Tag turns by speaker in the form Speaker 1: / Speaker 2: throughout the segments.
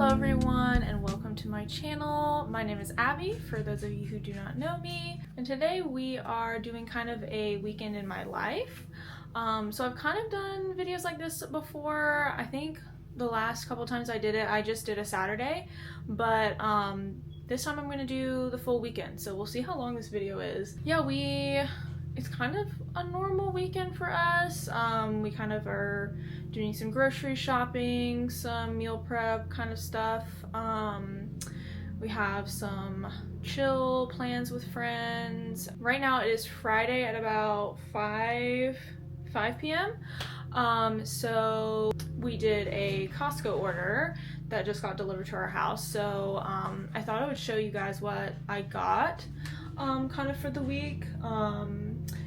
Speaker 1: everyone, and welcome to my channel. My name is Abby, for those of you who do not know me, and today we are doing kind of a weekend in my life. So I've kind of done videos like this before. I think the last couple times I did it, I just did a Saturday, but this time I'm going to do the full weekend, so we'll see how long this video is. Yeah, it's kind of a normal weekend for us. We kind of are doing some grocery shopping, some meal prep kind of stuff. We have some chill plans with friends. Right now it is Friday at about 5 p.m. So we did a Costco order that just got delivered to our house. So I thought I would show you guys what I got kind of for the week.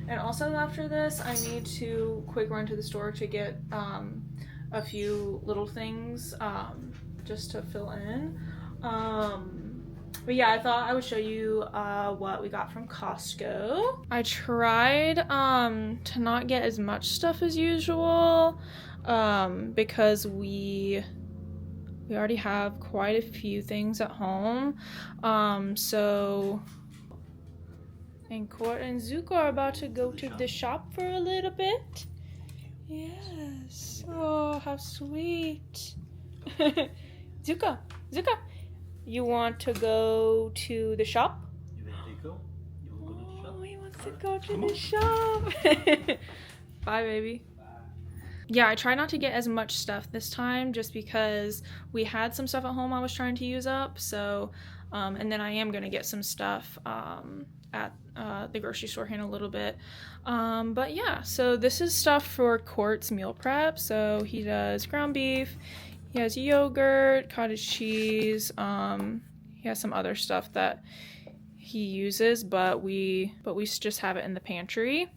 Speaker 1: And also after this, I need to quick run to the store to get a few little things just to fill in. But yeah, I thought I would show you what we got from Costco. I tried to not get as much stuff as usual because we already have quite a few things at home. And Court and Zuko are about to go to the shop for a little bit. Yes. Oh, how sweet. Zuko, you want to go to the shop?
Speaker 2: You ready to go? You want to go to the shop?
Speaker 1: Oh, he wants to go to the shop. Bye, baby. Yeah, I tried not to get as much stuff this time just because we had some stuff at home I was trying to use up. So, and then I am going to get some stuff at the grocery store here in a little bit. But yeah, so this is stuff for Court's meal prep. So he does ground beef, he has yogurt, cottage cheese, he has some other stuff that he uses, but we just have it in the pantry.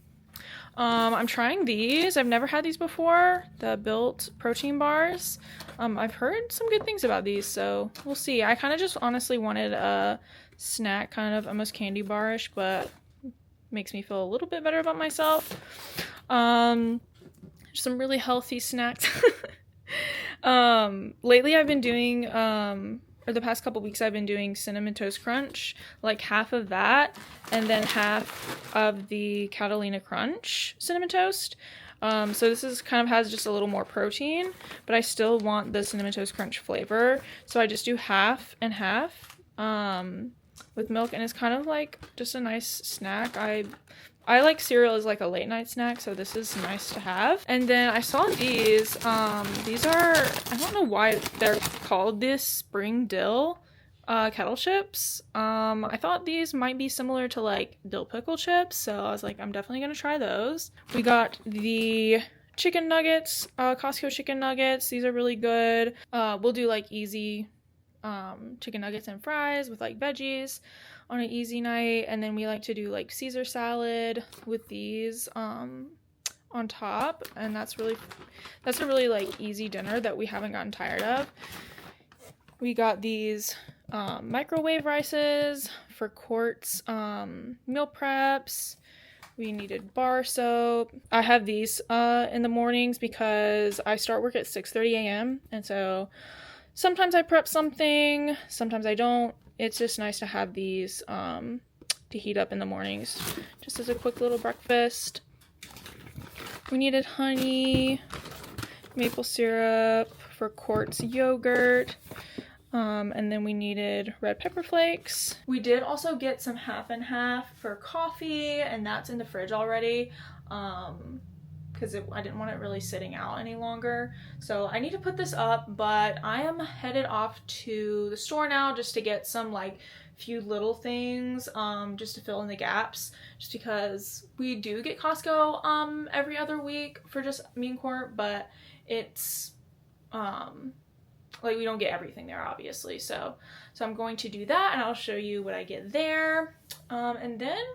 Speaker 1: I'm trying these. I've never had these before, the Built protein bars. I've heard some good things about these, so we'll see. I kind of just honestly wanted a snack, kind of almost candy bar-ish, but makes me feel a little bit better about myself. Some really healthy snacks. Lately I've been doing, or the past couple weeks I've been doing Cinnamon Toast Crunch, like half of that, and then half of the Catalina Crunch Cinnamon Toast. So this is kind of has just a little more protein, but I still want the Cinnamon Toast Crunch flavor. So I just do half and half, with milk, and it's kind of like just a nice snack. I like cereal as like a late night snack, so this is nice to have. And then I saw these. These are, I don't know why they're called this, spring dill kettle chips. I thought these might be similar to like dill pickle chips, so I was like, I'm definitely gonna try those. We got the chicken nuggets, Costco chicken nuggets. These are really good. We'll do like easy chicken nuggets and fries with like veggies on an easy night, and then we like to do like Caesar salad with these on top, and that's a really like easy dinner that we haven't gotten tired of. We got these microwave rices for Court's meal preps. We needed bar soap. I have these in the mornings because I start work at 6:30 a.m. and so sometimes I prep something, sometimes I don't. It's just nice to have these to heat up in the mornings, just as a quick little breakfast. We needed honey, maple syrup for Court's yogurt, and then we needed red pepper flakes. We did also get some half and half for coffee, and that's in the fridge already. Because I didn't want it really sitting out any longer. So I need to put this up, but I am headed off to the store now just to get some like few little things just to fill in the gaps, just because we do get Costco every other week for just me and Court, but it's like we don't get everything there obviously. So I'm going to do that, and I'll show you what I get there. And then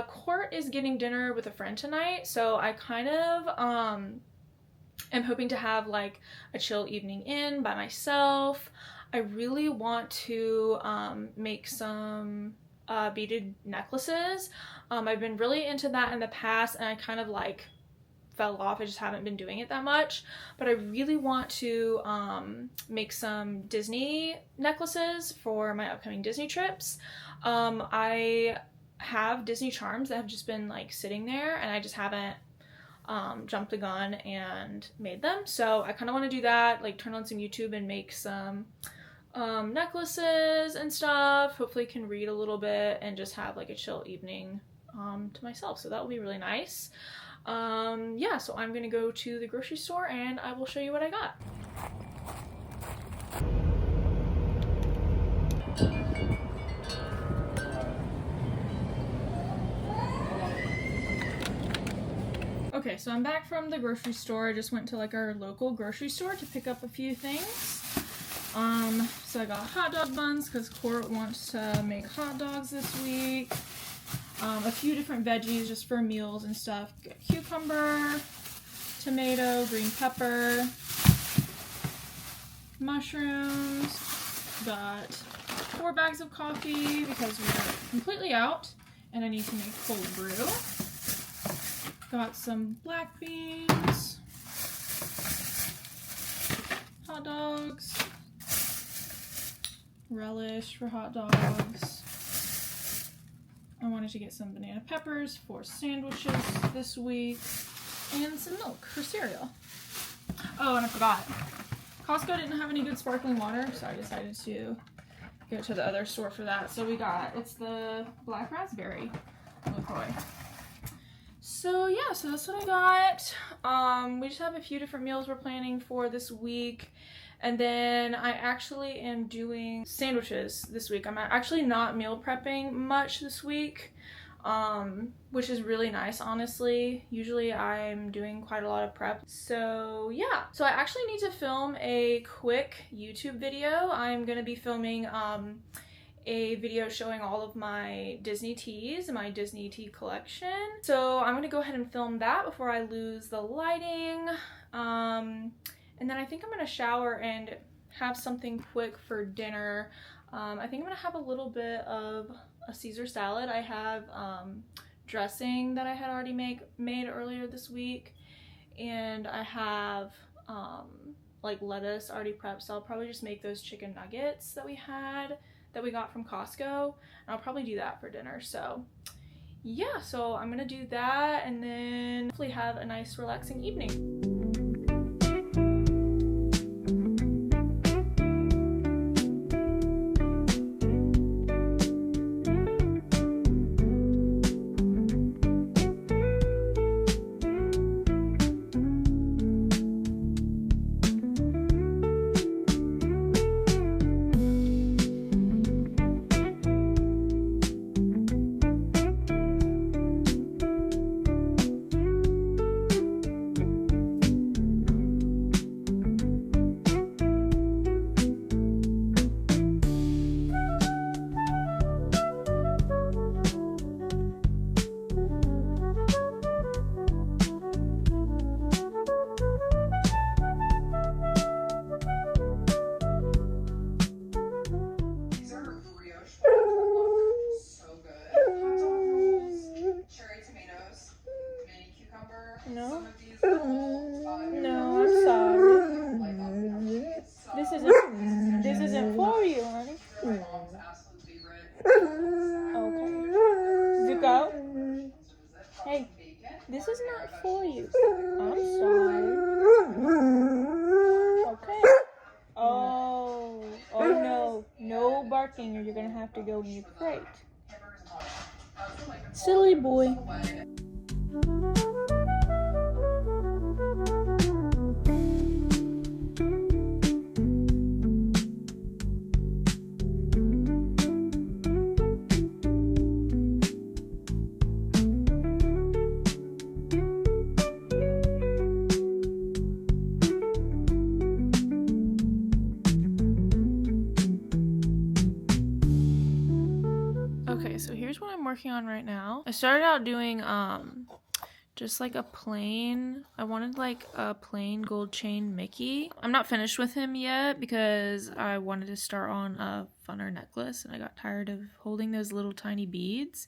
Speaker 1: Court is getting dinner with a friend tonight, so I kind of am hoping to have like a chill evening in by myself. I really want to make some beaded necklaces. I've been really into that in the past, and I kind of like fell off. I just haven't been doing it that much, but I really want to make some Disney necklaces for my upcoming Disney trips. I have Disney charms that have just been like sitting there, and I just haven't jumped the gun and made them. So I kind of want to do that, like turn on some YouTube and make some necklaces and stuff. Hopefully can read a little bit and just have like a chill evening to myself. So that will be really nice. Yeah, so I'm gonna go to the grocery store and I will show you what I got. Okay, so I'm back from the grocery store. I just went to like our local grocery store to pick up a few things. So I got hot dog buns because Court wants to make hot dogs this week. A few different veggies just for meals and stuff. Got cucumber, tomato, green pepper, mushrooms. Got 4 bags of coffee because we're completely out and I need to make cold brew. Got some black beans, hot dogs, relish for hot dogs. I wanted to get some banana peppers for sandwiches this week, and some milk for cereal. Oh, and I forgot. Costco didn't have any good sparkling water, so I decided to go to the other store for that. So it's the black raspberry LaCroix. So yeah, so that's what I got. We just have a few different meals we're planning for this week. And then I actually am doing sandwiches this week. I'm actually not meal prepping much this week, which is really nice, honestly. Usually I'm doing quite a lot of prep. So yeah, so I actually need to film a quick YouTube video. I'm gonna be filming a video showing all of my Disney teas, my Disney tea collection. So I'm gonna go ahead and film that before I lose the lighting. And then I think I'm gonna shower and have something quick for dinner. I think I'm gonna have a little bit of a Caesar salad. I have dressing that I had already made earlier this week, and I have like lettuce already prepped, so I'll probably just make those chicken nuggets that we got from Costco, and I'll probably do that for dinner. So yeah, so I'm gonna do that and then hopefully have a nice relaxing evening. No? No, I'm sorry. This isn't for you, honey. Okay. Zuko? Hey, this is not for you. I'm sorry. Okay. Oh no. No barking or you're gonna have to go in your crate. Silly boy. So here's what I'm working on right now. I started out doing just like I wanted like a plain gold chain Mickey. I'm not finished with him yet because I wanted to start on a funner necklace and I got tired of holding those little tiny beads.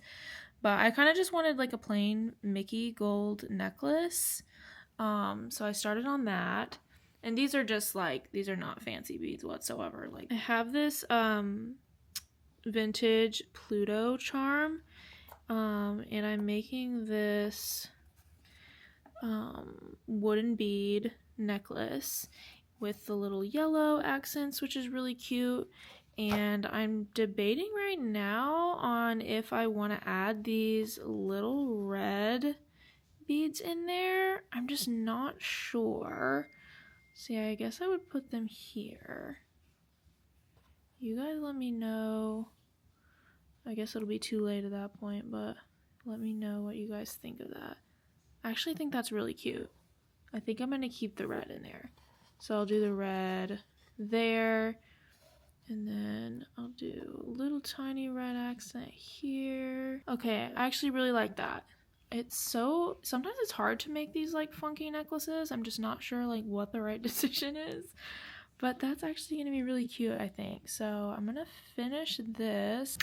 Speaker 1: But I kind of just wanted like a plain Mickey gold necklace. So I started on that. And these are just like, these are not fancy beads whatsoever. Like, I have this vintage Pluto charm. And I'm making this wooden bead necklace with the little yellow accents, which is really cute. And I'm debating right now on if I want to add these little red beads in there. I'm just not sure. See, I guess I would put them here. You guys let me know. I guess it'll be too late at that point, but let me know what you guys think of that. I actually think that's really cute. I think I'm going to keep the red in there. So I'll do the red there. And then I'll do a little tiny red accent here. Okay, I actually really like that. Sometimes it's hard to make these like funky necklaces. I'm just not sure like what the right decision is. But that's actually going to be really cute, I think. So I'm going to finish this.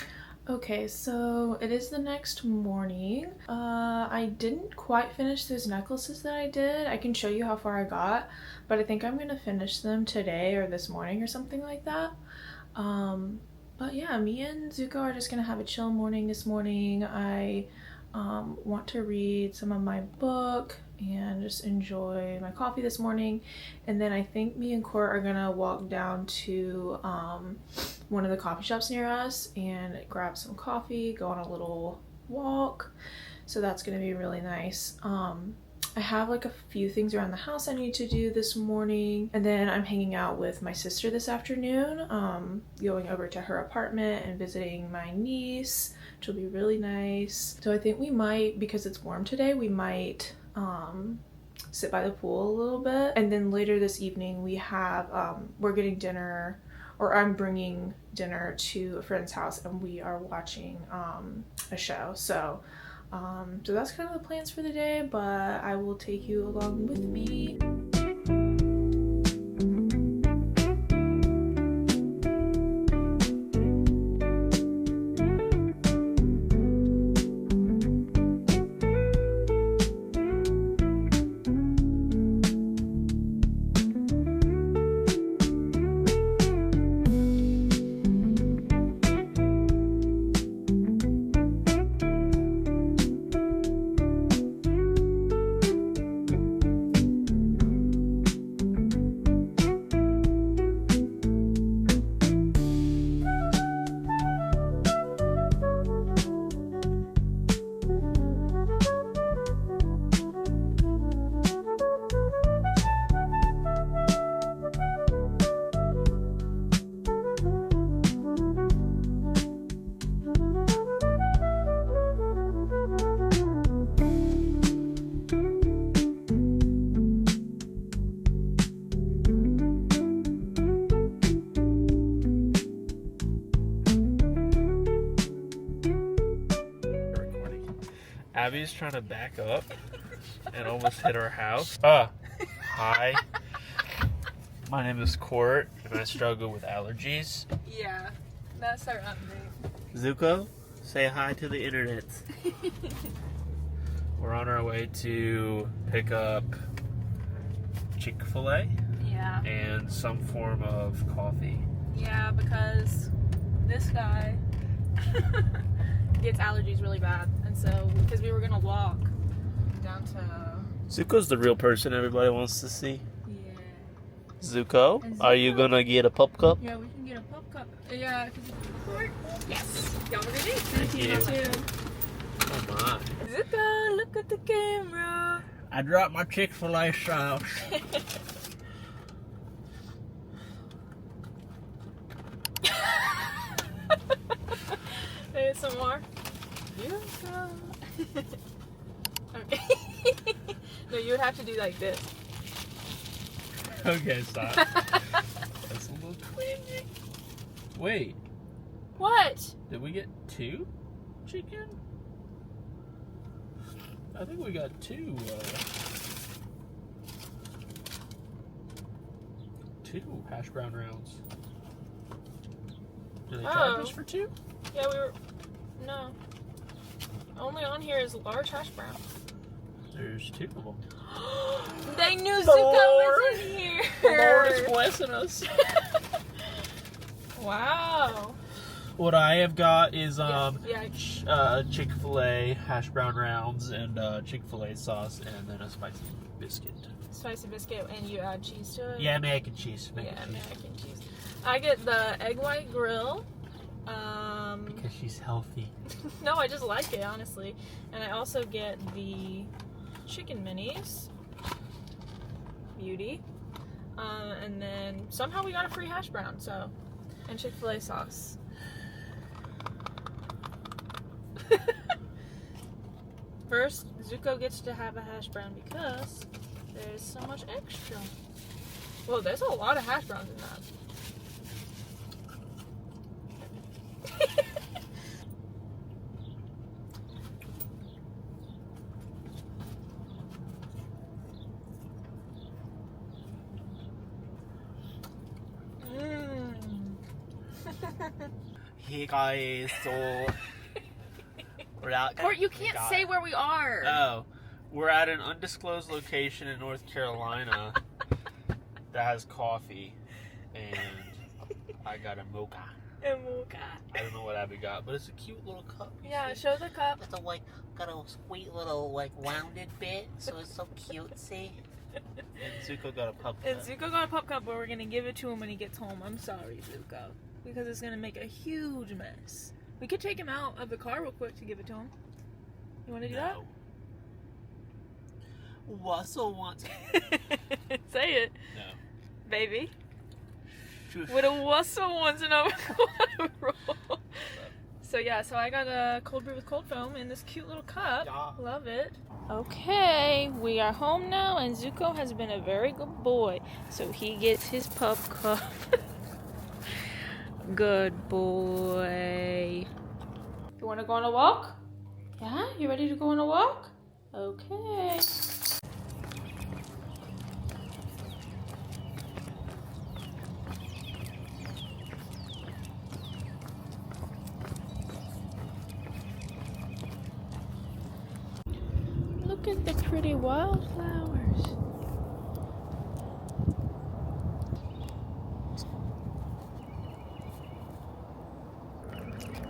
Speaker 1: Okay, so it is the next morning. I didn't quite finish those necklaces that I did. I can show you how far I got, but I think I'm going to finish them today or this morning or something like that. But yeah, me and Zuko are just going to have a chill morning this morning. I want to read some of my book and just enjoy my coffee this morning, and then I think me and Court are gonna walk down to one of the coffee shops near us and grab some coffee, go on a little walk, so that's gonna be really nice. I have like a few things around the house I need to do this morning, and then I'm hanging out with my sister this afternoon, going over to her apartment and visiting my niece, which will be really nice. So I think we might, because it's warm today, we might sit by the pool a little bit, and then later this evening we have we're getting dinner, or I'm bringing dinner to a friend's house, and we are watching a show. So that's kind of the plans for the day, but I will take you along with me.
Speaker 3: Abby's trying to back up and almost hit our house. Hi. My name is Court, and I struggle with allergies.
Speaker 1: Yeah, that's our update.
Speaker 3: Zuko, say hi to the internet. We're on our way to pick up Chick-fil-A
Speaker 1: Yeah.
Speaker 3: and some form of coffee.
Speaker 1: Yeah, because this guy gets allergies really bad, and so because we were gonna walk down to
Speaker 3: Zuko's the real person everybody wants to see.
Speaker 1: yeah.
Speaker 3: Zuko,
Speaker 1: And
Speaker 3: are you
Speaker 1: Zuko-
Speaker 3: gonna get a pup cup?
Speaker 1: Yeah, we can get a pup cup. Yeah, because yes. Y'all have a good day.
Speaker 3: Thank you.
Speaker 1: Too.
Speaker 3: Oh my.
Speaker 1: Zuko, look at the camera.
Speaker 3: I dropped my Chick-fil-A sauce.
Speaker 1: There's some more. Zuko. Okay. No, you would have to do like this.
Speaker 3: Okay, stop. That's a little cringy. Wait,
Speaker 1: What?
Speaker 3: did we get 2 chicken? I think we got 2. 2 hash brown rounds. Do they charge us for 2?
Speaker 1: Yeah, we were. No. Only on here is large hash brown.
Speaker 3: There's 2 of them.
Speaker 1: They knew
Speaker 3: The
Speaker 1: Zuko
Speaker 3: Lord-
Speaker 1: was in here.
Speaker 3: The Lord is blessing us.
Speaker 1: Wow.
Speaker 3: What I have got is
Speaker 1: Yeah.
Speaker 3: Chick-fil-A hash brown rounds and Chick-fil-A sauce, and then a spicy biscuit.
Speaker 1: Spicy biscuit, and you add cheese to it?
Speaker 3: Yeah, mac and cheese.
Speaker 1: Mac and cheese. I get the egg white grill.
Speaker 3: Because she's healthy.
Speaker 1: No, I just like it, honestly. And I also get the chicken minis. Beauty. And then somehow we got a free hash brown, so. And Chick-fil-A sauce. First, Zuko gets to have a hash brown because there's so much extra. Well, there's a lot of hash browns in that.
Speaker 3: Hey guys, so we're out.
Speaker 1: Or you can't say where we are.
Speaker 3: Oh, we're at an undisclosed location in North Carolina that has coffee, and I got a mocha.
Speaker 1: A mocha.
Speaker 3: I don't know what Abby got, but it's a cute little cup.
Speaker 1: Yeah, show the cup.
Speaker 4: It's a got a sweet little rounded bit, so it's so cutesy.
Speaker 3: And Zuko got a pup
Speaker 1: And
Speaker 3: cup.
Speaker 1: Zuko got a pup cup, but we're gonna give it to him when he gets home. I'm sorry, Zuko, because it's gonna make a huge mess. We could take him out of the car real quick to give it to him. You want to do
Speaker 3: No. Russell wants.
Speaker 1: that? Say it,
Speaker 3: No.
Speaker 1: baby.
Speaker 3: Shush.
Speaker 1: What a wussel wants an avocado roll. So yeah, so I got a cold brew with cold foam in this cute little cup.
Speaker 3: Yeah.
Speaker 1: Love it. Okay, we are home now, and Zuko has been a very good boy, so he gets his pup cup. Good boy. You want to go on a walk? Yeah, you ready to go on a walk? Okay. Look at the pretty wildflowers.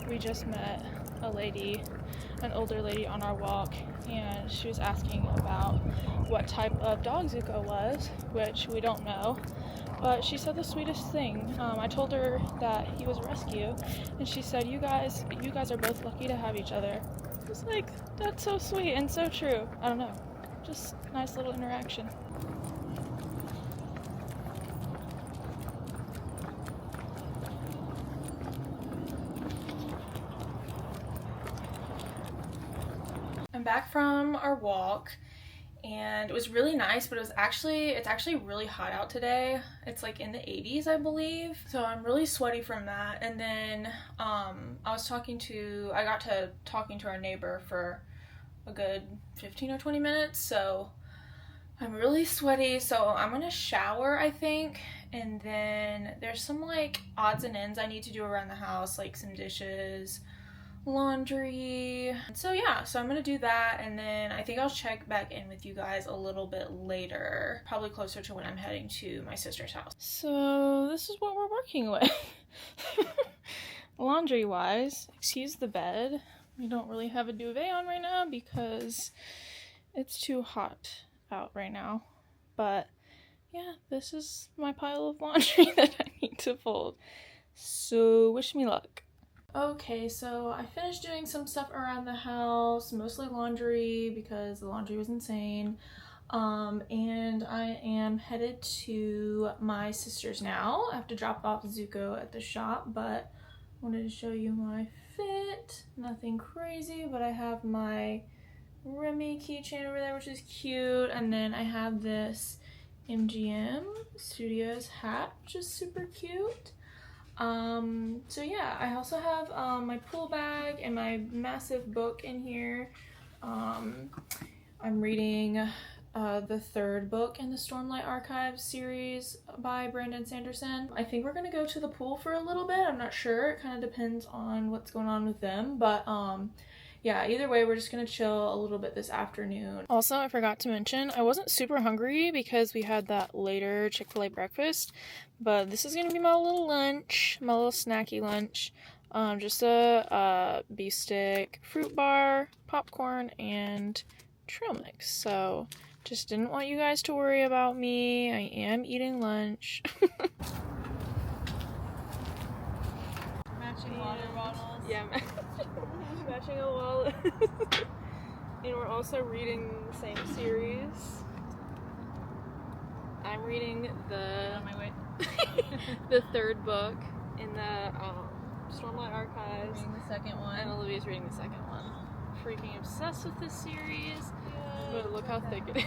Speaker 1: We just met a lady, an older lady on our walk, and she was asking about what type of dog Zuko was, which we don't know. But she said the sweetest thing. I told her that he was a rescue, and she said, you guys are both lucky to have each other. I was like, that's so sweet and so true. I don't know, just nice little interaction. I'm back from our walk, and it was really nice, but it's actually really hot out today. It's like in the 80s, I believe. So I'm really sweaty from that. And then I got to talking to our neighbor for a good 15 or 20 minutes. So I'm really sweaty. So I'm gonna shower, I think. And then there's some like odds and ends I need to do around the house, like some dishes, laundry. So yeah, so I'm gonna do that, and then I think I'll check back in with you guys a little bit later, probably closer to when I'm heading to my sister's house. So this is what we're working with. Laundry wise, excuse the bed. We don't really have a duvet on right now because it's too hot out right now. But yeah, this is my pile of laundry that I need to fold. So wish me luck. Okay, so I finished doing some stuff around the house, mostly laundry because the laundry was insane. And I am headed to my sister's now. I have to drop off Zuko at the shop, but I wanted to show you my fit. Nothing crazy, but I have my Remy keychain over there, which is cute. And then I have this MGM Studios hat, which is super cute. So yeah, I also have my pool bag and my massive book in here. I'm reading the third book in the Stormlight Archives series by Brandon Sanderson. I think we're gonna go to the pool for a little bit. I'm not sure. It kind of depends on what's going on with them, but yeah, either way, we're just gonna chill a little bit this afternoon. Also, I forgot to mention, I wasn't super hungry because we had that later Chick-fil-A breakfast, but this is gonna be my little lunch, my little snacky lunch. Just a beef stick, fruit bar, popcorn, and trail mix. So, just didn't want you guys to worry about me. I am eating lunch.
Speaker 5: Matching water bottles.
Speaker 1: Yeah, matching a wallet. And we're also reading the same series. I'm reading
Speaker 5: On my way.
Speaker 1: the third book in the Stormlight Archives,
Speaker 5: Reading the second one.
Speaker 1: and Olivia's reading the second one. Freaking obsessed with this series, but look how thick it is.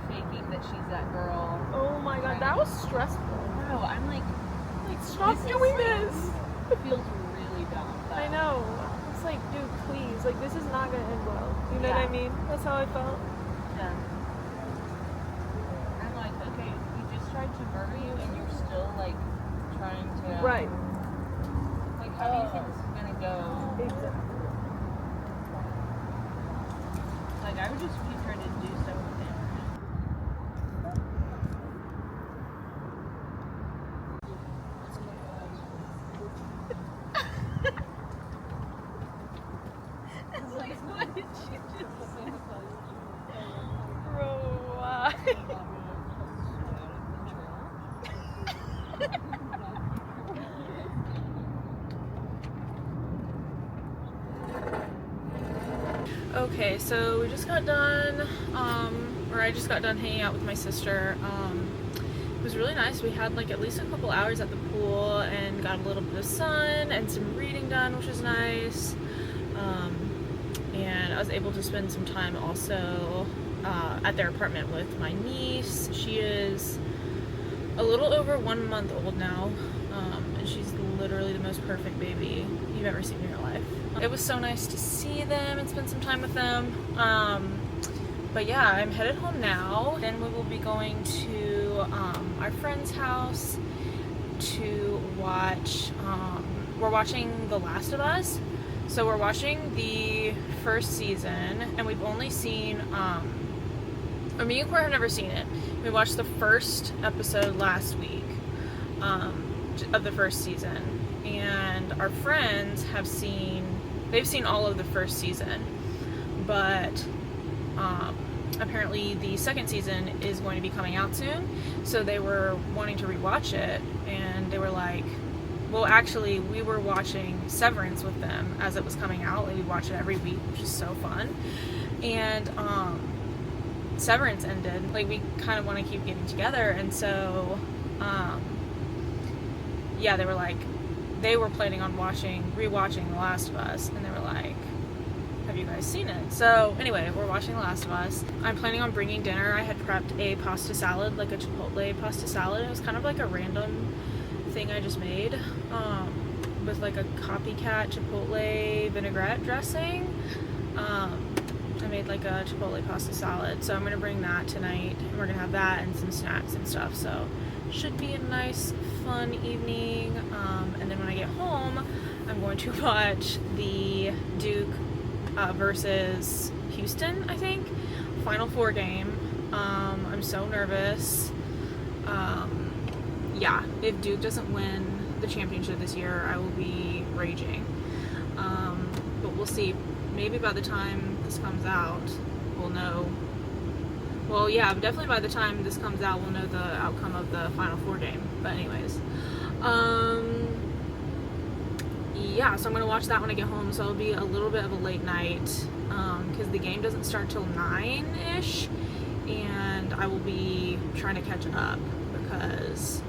Speaker 5: Faking that she's that girl.
Speaker 1: Oh my god, that was stressful.
Speaker 5: Bro, I'm like
Speaker 1: Stop
Speaker 5: This is
Speaker 1: doing
Speaker 5: like-
Speaker 1: this!
Speaker 5: feels really dumb.
Speaker 1: I know. It's like, dude, please. Like, this is not gonna end well. You know what I
Speaker 5: Yeah.
Speaker 1: mean? That's how I felt.
Speaker 5: Yeah. I'm like, okay, he just tried to murder you and you're still like trying to
Speaker 1: Right.
Speaker 5: Like how do you think this is gonna go?
Speaker 1: Exactly.
Speaker 5: Like I would just keep trying to do stuff with him. Like, what did she just say?
Speaker 1: Bro, why? Okay, so we just got done, or I just got done hanging out with my sister. It was really nice. We had like at least a couple hours at the pool and got a little bit of sun and some reading done, which was nice. And I was able to spend some time also at their apartment with my niece. She is a little over 1 month old now, and she's literally the most perfect baby you've ever seen in your life. It was so nice to see them and spend some time with them. But yeah, I'm headed home now. Then we will be going to our friend's house to watch, we're watching The Last of Us. So we're watching the first season, and we've only seen, me and Cora have never seen it. We watched the first episode last week of the first season, and our friends they've seen all of the first season, but apparently the second season is going to be coming out soon, so they were wanting to rewatch it, and they were like, well, actually, we were watching Severance with them as it was coming out. Like, we watch it every week, which is so fun. And Severance ended. Like, we kind of want to keep getting together, and so yeah, they were planning on rewatching The Last of Us, and they were like, have you guys seen it? So anyway, we're watching The Last of Us. I'm planning on bringing dinner. I had prepped a pasta salad, like a Chipotle pasta salad. It was kind of like a random thing I just made, with like a copycat Chipotle vinaigrette dressing. I made like a Chipotle pasta salad, so I'm gonna bring that tonight, and we're gonna have that and some snacks and stuff, so should be a nice fun evening. And then when I get home, I'm going to watch the Duke versus Houston, I think, Final Four game. I'm so nervous. Yeah, if Duke doesn't win the championship this year, I will be raging. But we'll see. Maybe by the time this comes out, we'll know. Well, yeah, definitely by the time this comes out, we'll know the outcome of the Final Four game. But anyways, yeah, so I'm gonna watch that when I get home. So it'll be a little bit of a late night, because the game doesn't start till 9-ish, and I will be trying to catch up because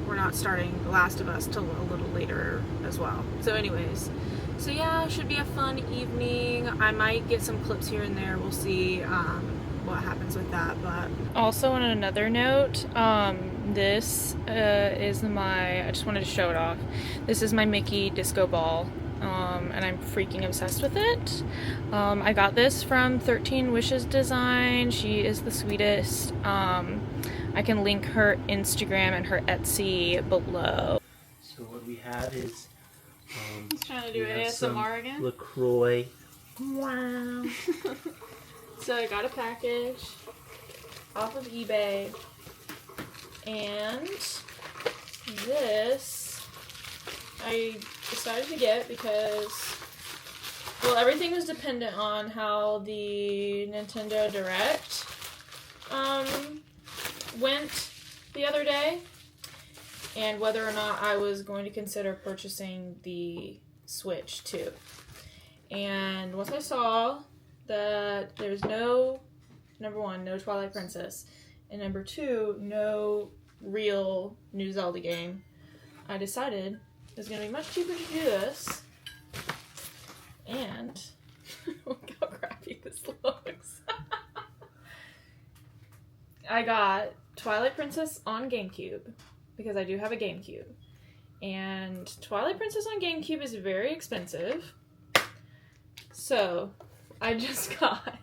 Speaker 1: we're not starting The Last of Us till a little later as well. So anyways, so yeah, should be a fun evening. I might get some clips here and there. We'll see what happens with that. But also on another note, this is I just wanted to show it off. This is my Mickey disco ball, and I'm freaking obsessed with it. I got this from 13 Wishes Design. She is the sweetest. I can link her Instagram and her Etsy below.
Speaker 2: So what we have is
Speaker 1: He's trying to do
Speaker 2: we have some
Speaker 1: ASMR again.
Speaker 2: LaCroix. Wow.
Speaker 1: So I got a package off of eBay, and this I decided to get because, well, everything was dependent on how the Nintendo Direct went the other day, and whether or not I was going to consider purchasing the Switch too. And once I saw that there's no, number one, no Twilight Princess, and number two, no real new Zelda game, I decided it was going to be much cheaper to do this. And look how crappy this looks. I got Twilight Princess on GameCube, because I do have a GameCube. And Twilight Princess on GameCube is very expensive. So, I just got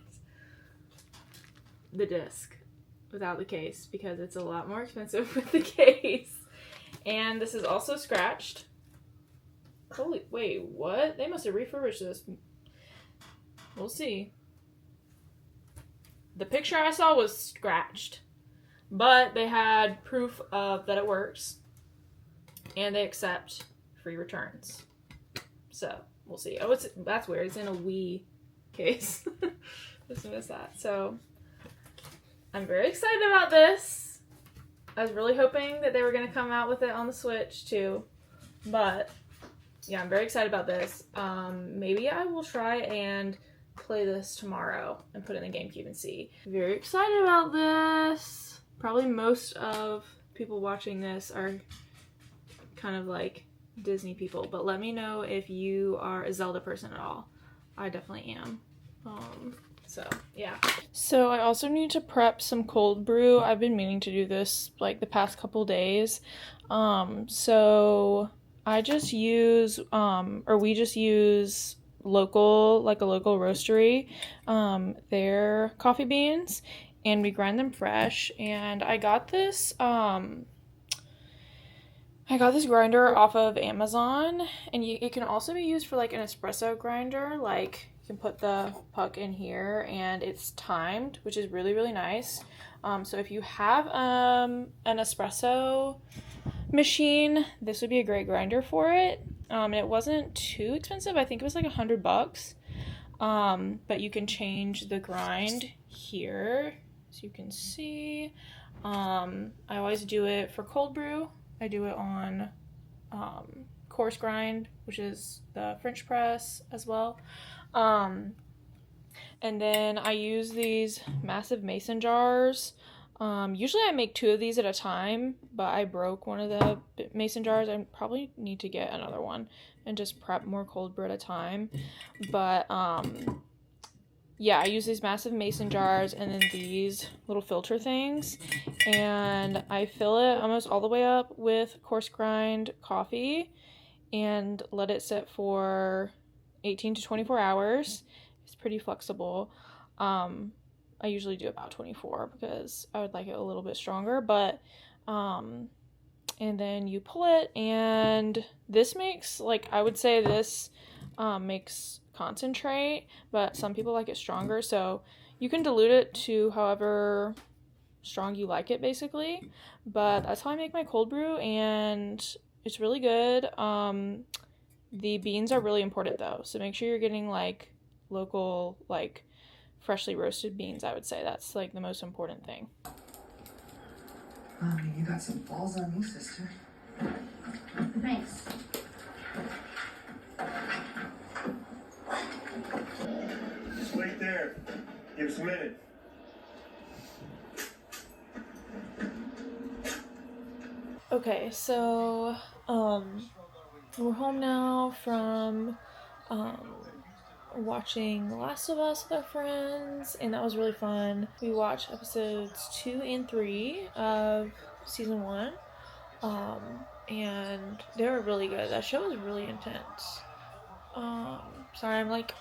Speaker 1: the disc without the case, because it's a lot more expensive with the case. And this is also scratched. Holy, wait, what? They must have refurbished this. We'll see. The picture I saw was scratched, but they had proof of that it works, and they accept free returns. So we'll see. Oh, that's weird. It's in a Wii case. Just missed that. So I'm very excited about this. I was really hoping that they were going to come out with it on the Switch too, but yeah, I'm very excited about this. Maybe I will try and play this tomorrow and put it in the GameCube and see. Very excited about this. Probably most of people watching this are kind of like Disney people, but let me know if you are a Zelda person at all. I definitely am. So yeah. So I also need to prep some cold brew. I've been meaning to do this like the past couple days. So I just use, we just use a local roastery, their coffee beans, and we grind them fresh. And I got this grinder off of Amazon, and it can also be used for like an espresso grinder. Like you can put the puck in here, and it's timed, which is really, really nice. So if you have an espresso machine, this would be a great grinder for it. And it wasn't too expensive. I think it was like $100. But you can change the grind here, as you can see. I always do it for cold brew. I do it on coarse grind, which is the French press as well. And then I use these massive mason jars. Usually I make 2 of these at a time, but I broke one of the mason jars. I probably need to get another one and just prep more cold brew at a time. But yeah, I use these massive mason jars and then these little filter things, and I fill it almost all the way up with coarse grind coffee and let it sit for 18 to 24 hours. It's pretty flexible. I usually do about 24 because I would like it a little bit stronger, but and then you pull it, and this makes, like, I would say this makes concentrate, but some people like it stronger, so you can dilute it to however strong you like it, basically. But that's how I make my cold brew, and it's really good. The beans are really important though, so make sure you're getting like local, like freshly roasted beans. I would say that's like the most important thing.
Speaker 6: I mean, you got some balls on you, sister.
Speaker 7: Thanks.
Speaker 8: Just wait there. Give us a minute.
Speaker 1: Okay, so we're home now from watching The Last of Us with our friends, and that was really fun. We watched episodes 2 and 3 of season 1, and they were really good. That show was really intense. Sorry, I'm like,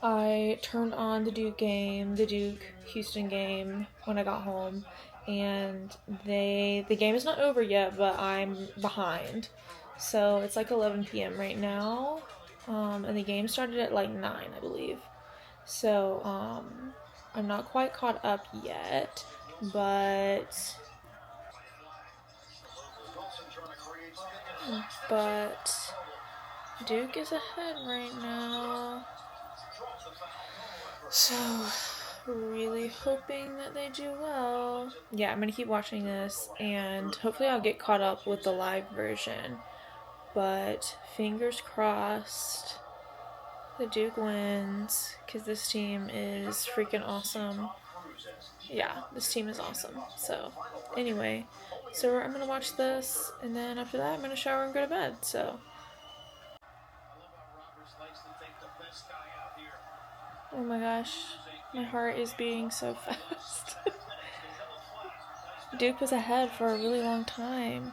Speaker 1: I turned on the Duke Houston game when I got home, and the game is not over yet, but I'm behind. So it's like 11 p.m. right now, and the game started at like 9, I believe. So I'm not quite caught up yet, but Duke is ahead right now. So really hoping that they do well. Yeah, I'm gonna keep watching this, and hopefully I'll get caught up with the live version. But fingers crossed the Duke wins, because this team is freaking awesome. Yeah, this team is awesome. So anyway, so I'm gonna watch this, and then after that I'm gonna shower and go to bed. So oh my gosh, my heart is beating so fast. Duke was ahead for a really long time,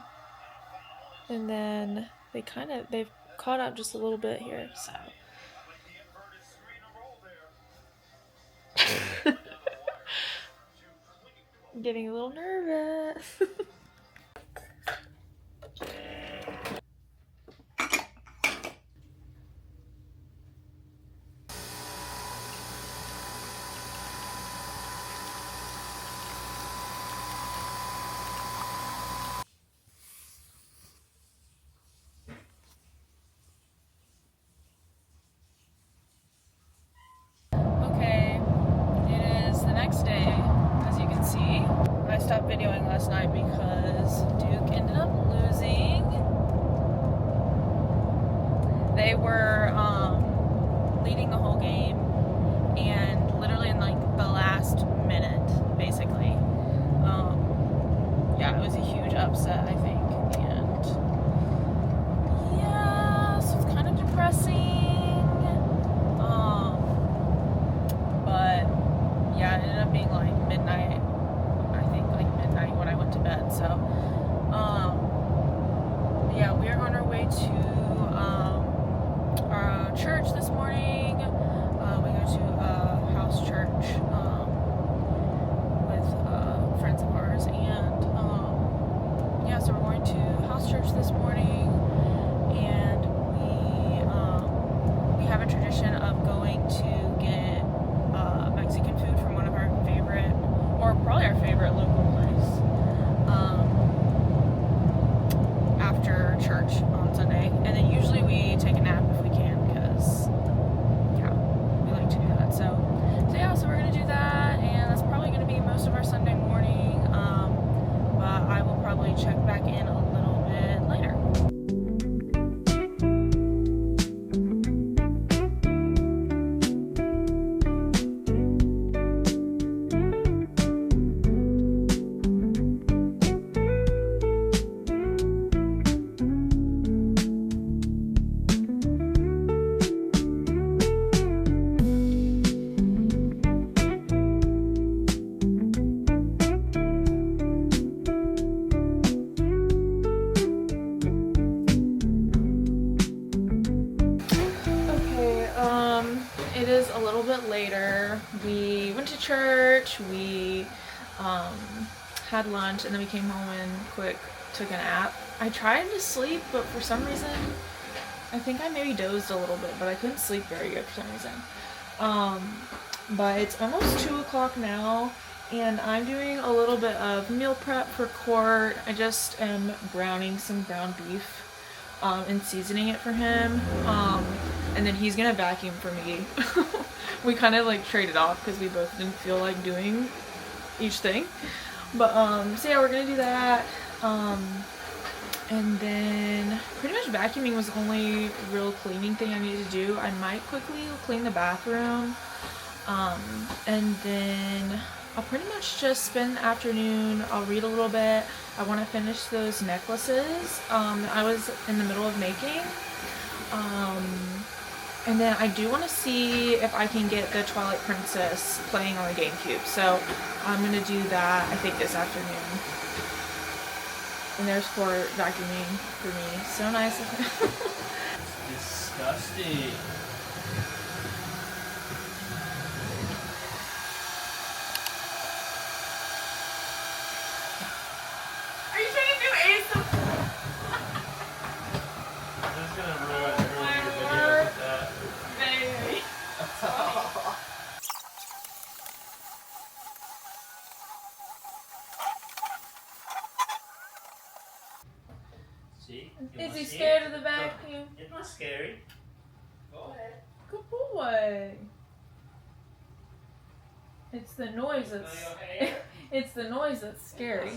Speaker 1: and then they've caught up just a little bit here, so I'm getting a little nervous. Okay, it is the next day, as you can see. I stopped videoing last night because Duke ended up losing. They were leading the whole game, and literally in like the last minute, basically. Yeah, it was a huge upset, I think, and yeah, so it's kind of depressing. But yeah, it ended up being like midnight, I think, like midnight when I went to bed. So yeah, we are on our way to our church this morning. We go to a house church with friends of ours, and yeah, so we're going to house church this morning, and we have a tradition of going to get Mexican food from one of our favorite, or probably our favorite local place, after church on Sunday. And then usually we take a nap if we can, because yeah, we like to do that. So yeah, so we're gonna do that, and that's probably gonna be most of our Sunday morning. But I will probably check back in a little bit later. It is a little bit later. We went to church, we had lunch, and then we came home and took a nap. I tried to sleep, but for some reason, I think I maybe dozed a little bit, but I couldn't sleep very good for some reason. But it's almost 2 o'clock now, and I'm doing a little bit of meal prep for Court. I just am browning some ground beef and seasoning it for him, and then he's gonna vacuum for me. We kind of like traded off because we both didn't feel like doing each thing, but so yeah, we're gonna do that, and then pretty much vacuuming was the only real cleaning thing I needed to do. I might quickly clean the bathroom, and then I'll pretty much just spend the afternoon. I'll read a little bit. I want to finish those necklaces I was in the middle of making. And then I do want to see if I can get the Twilight Princess playing on the GameCube. So I'm going to do that, I think, this afternoon. And there's Court vacuuming for me. So nice of him.
Speaker 3: Disgusting. see?
Speaker 1: Is he scared of the vacuum?
Speaker 3: It's not scary. Go ahead.
Speaker 1: Good boy. It's the noise that's it's the noise that's scary.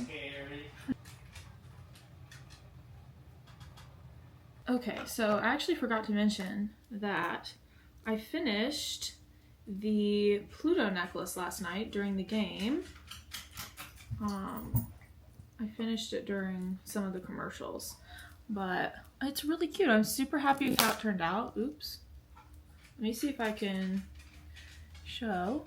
Speaker 1: Okay, so I actually forgot to mention that I finished the Pluto necklace last night during the game. I finished it during some of the commercials, but it's really cute. I'm super happy with how it turned out. Oops. Let me see if I can show.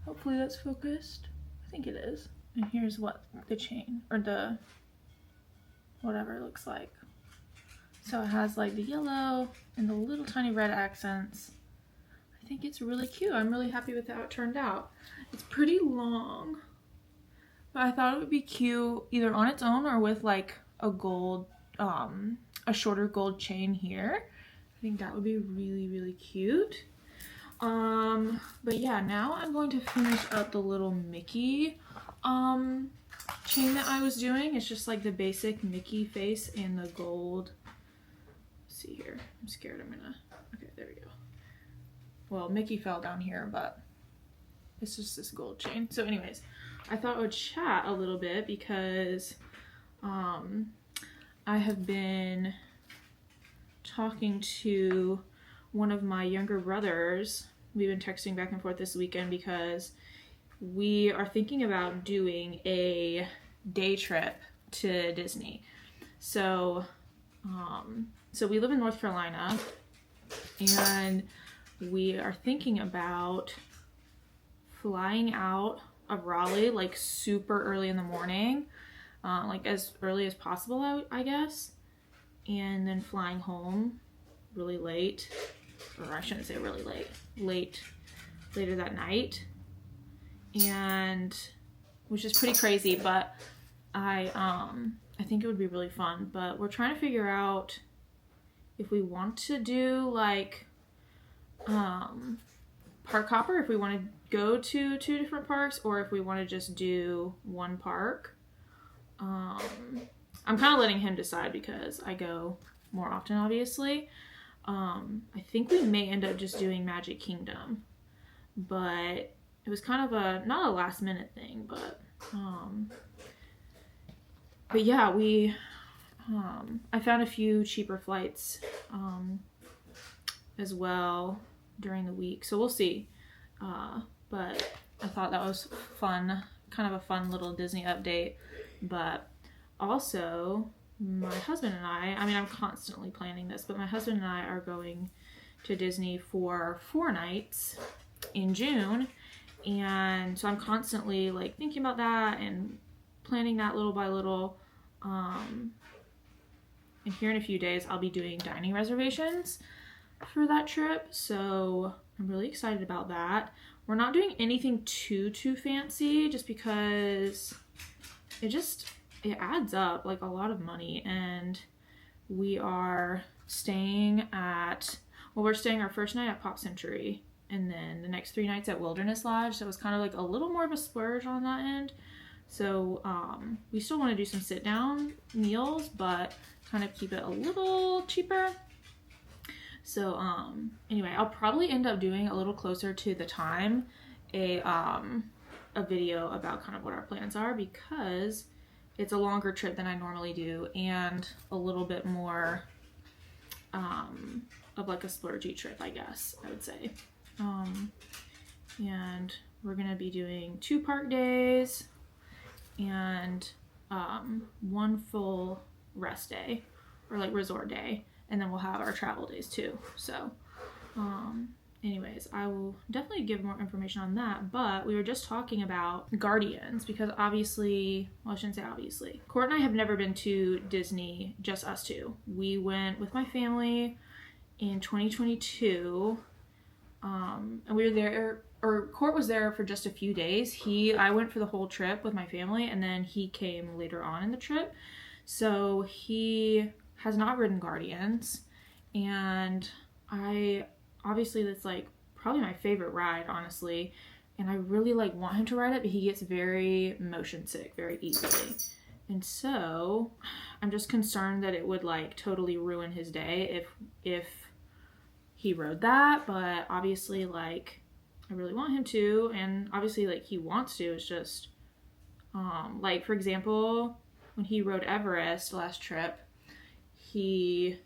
Speaker 1: Hopefully that's focused. I think it is. And here's what the chain, or the whatever it looks like. So it has like the yellow and the little tiny red accents. I think it's really cute. I'm really happy with how it turned out. It's pretty long, but I thought it would be cute either on its own or with like a gold, a shorter gold chain here. I think that would be really, really cute. But yeah, now I'm going to finish up the little Mickey, chain that I was doing. It's just like the basic Mickey face and the gold. Let's see here. I'm scared I'm gonna, okay, there we go. Well, Mickey fell down here, but it's just this gold chain. So anyways, I thought I would chat a little bit because, I have been talking to one of my younger brothers. We've been texting back and forth this weekend because we are thinking about doing a day trip to Disney. So, so we live in North Carolina and we are thinking about flying out of Raleigh like super early in the morning, like as early as possible, I guess, and then flying home really late, or I shouldn't say really late, later that night, and which is pretty crazy, but I think it would be really fun. But we're trying to figure out if we want to do like park hopper, if we want to go to 2 different parks, or if we want to just do one park. I'm kind of letting him decide because I go more often, obviously. I think we may end up just doing Magic Kingdom, but it was kind of a, not a last minute thing, but yeah, I found a few cheaper flights, as well during the week, so we'll see. But I thought that was fun, kind of a fun little Disney update. But also, my husband and I mean, I'm constantly planning this, but my husband and I are going to Disney for 4 nights in June. And so I'm constantly like thinking about that and planning that little by little. And here in a few days, I'll be doing dining reservations for that trip. So I'm really excited about that. We're not doing anything too fancy just because it adds up like a lot of money, and we are staying at, well, we're staying our first night at Pop Century and then the next 3 nights at Wilderness Lodge. So it was kind of like a little more of a splurge on that end. So we still want to do some sit down meals, but kind of keep it a little cheaper. So anyway, I'll probably end up doing a little closer to the time a video about kind of what our plans are, because it's a longer trip than I normally do and a little bit more of like a splurgy trip, I guess I would say. And we're gonna be doing 2 park days and 1 full rest day, or like resort day, and then we'll have our travel days too. So anyways, I will definitely give more information on that. But we were just talking about Guardians because obviously, well, I shouldn't say obviously, Court and I have never been to Disney, just us two. We went with my family in 2022, and we were there, or Court was there for just a few days. I went for the whole trip with my family, and then he came later on in the trip. So he has not ridden Guardians, and obviously that's like probably my favorite ride, honestly, and I really like want him to ride it, but he gets very motion sick very easily. And so I'm just concerned that it would like totally ruin his day if he rode that, but obviously like I really want him to, and obviously like he wants to. It's just like for example, when he rode Everest last trip, he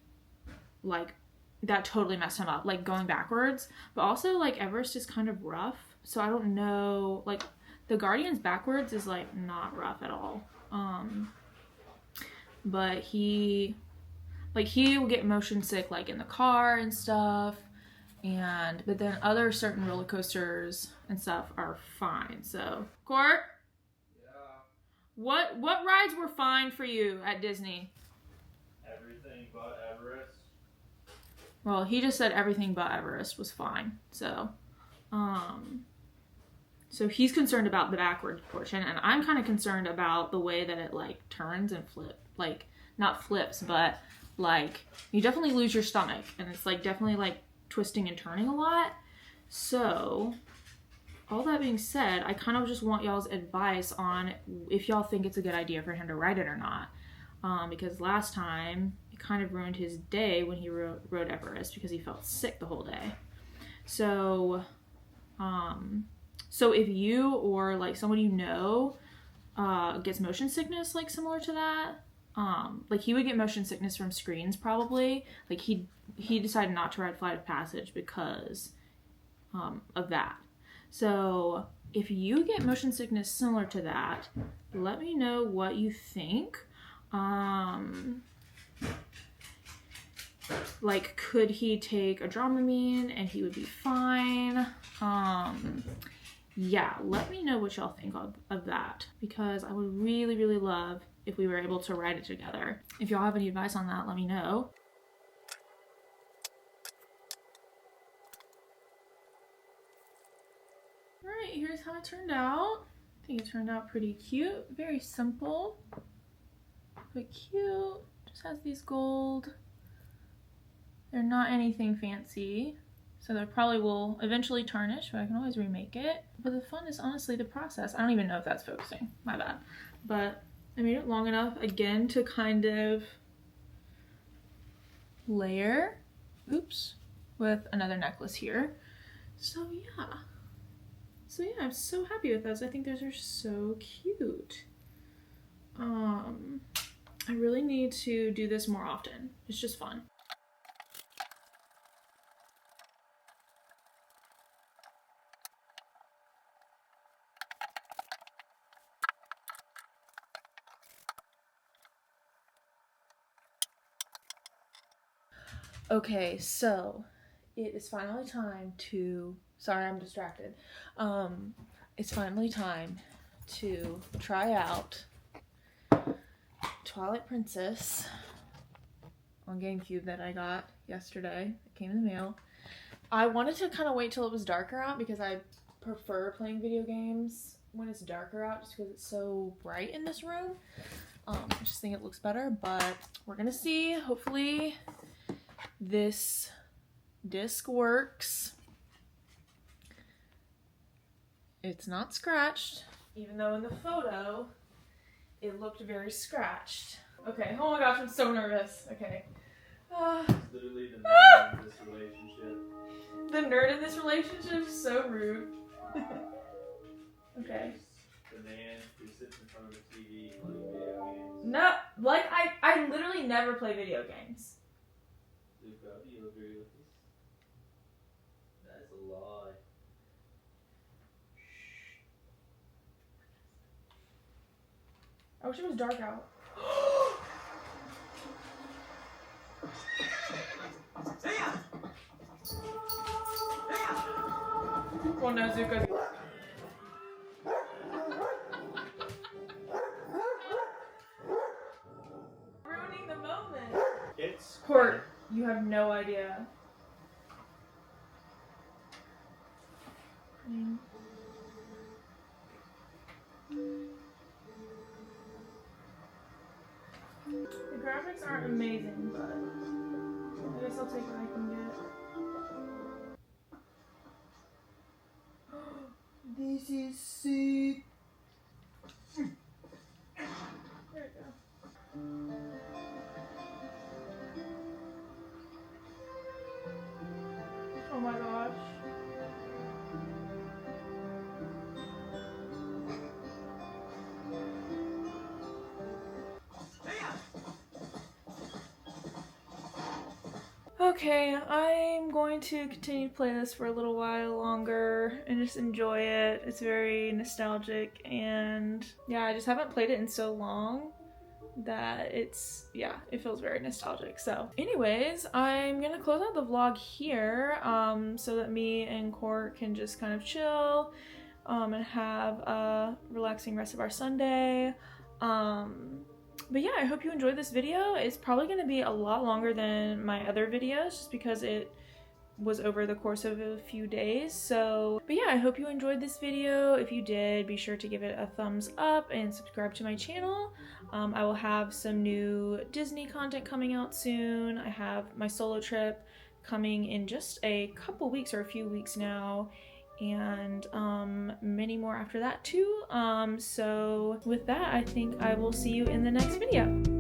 Speaker 1: like that totally messed him up, like going backwards. But also like Everest is kind of rough, so I don't know, like the Guardians backwards is like not rough at all. But he will get motion sick like in the car and stuff, and but then other certain roller coasters and stuff are fine. So Court, what rides were fine for you at Disney?
Speaker 3: Everything but Everest.
Speaker 1: Well, he just said everything but Everest was fine. So so he's concerned about the backwards portion, and I'm kind of concerned about the way that it like turns and like not flips, but like you definitely lose your stomach, and it's like definitely like twisting and turning a lot. So all that being said, I kind of just want y'all's advice on if y'all think it's a good idea for him to ride it or not, because last time it kind of ruined his day when he rode Everest because he felt sick the whole day. So so if you or like someone you know gets motion sickness like similar to that, like he would get motion sickness from screens probably. Like he decided not to ride Flight of Passage because of that. So if you get motion sickness similar to that, let me know what you think. Like could he take a Dramamine and he would be fine? Yeah, let me know what y'all think of that, because I would really, really love if we were able to ride it together. If y'all have any advice on that, let me know. Alright, here's how it turned out. I think it turned out pretty cute. Very simple, but cute. Just has these gold. They're not anything fancy, so they probably will eventually tarnish, but I can always remake it. But the fun is honestly the process. I don't even know if that's focusing, my bad. But I made it long enough again to kind of layer, oops, with another necklace here. So yeah, I'm so happy with those. I think those are so cute. I really need to do this more often. It's just fun. Okay, so it is finally time to, sorry I'm distracted. It's finally time to try out Twilight Princess on GameCube that I got yesterday. It came in the mail. I wanted to kind of wait till it was darker out because I prefer playing video games when it's darker out just because it's so bright in this room. I just think it looks better, but we're gonna see. Hopefully this disc works. It's not scratched, even though in the photo it looked very scratched. Okay, oh my gosh, I'm so nervous. Okay.
Speaker 3: It's literally the nerd of this relationship.
Speaker 1: The nerd in this relationship is so rude. Okay.
Speaker 3: The man who sits in front of the TV playing video games.
Speaker 1: No, like I literally never play video games.
Speaker 3: Luca, do you agree with this? That's a lie.
Speaker 1: I wish it was dark out. Well, no, Zuko's. Ruining the moment.
Speaker 3: It's
Speaker 1: Court, you have no idea. The graphics aren't amazing, but I guess I'll take what I can get. This is sick. There it Oh my gosh. Okay, I'm going to continue to play this for a little while longer and just enjoy it. It's very nostalgic, and yeah, I just haven't played it in so long that yeah, it feels very nostalgic. So anyways, I'm gonna close out the vlog here so that me and Court can just kind of chill and have a relaxing rest of our Sunday. But yeah, I hope you enjoyed this video. It's probably going to be a lot longer than my other videos just because it was over the course of a few days. So, but yeah, I hope you enjoyed this video. If you did, be sure to give it a thumbs up and subscribe to my channel. I will have some new Disney content coming out soon. I have my solo trip coming in just a couple weeks or a few weeks now, and many more after that too. So with that, I think I will see you in the next video.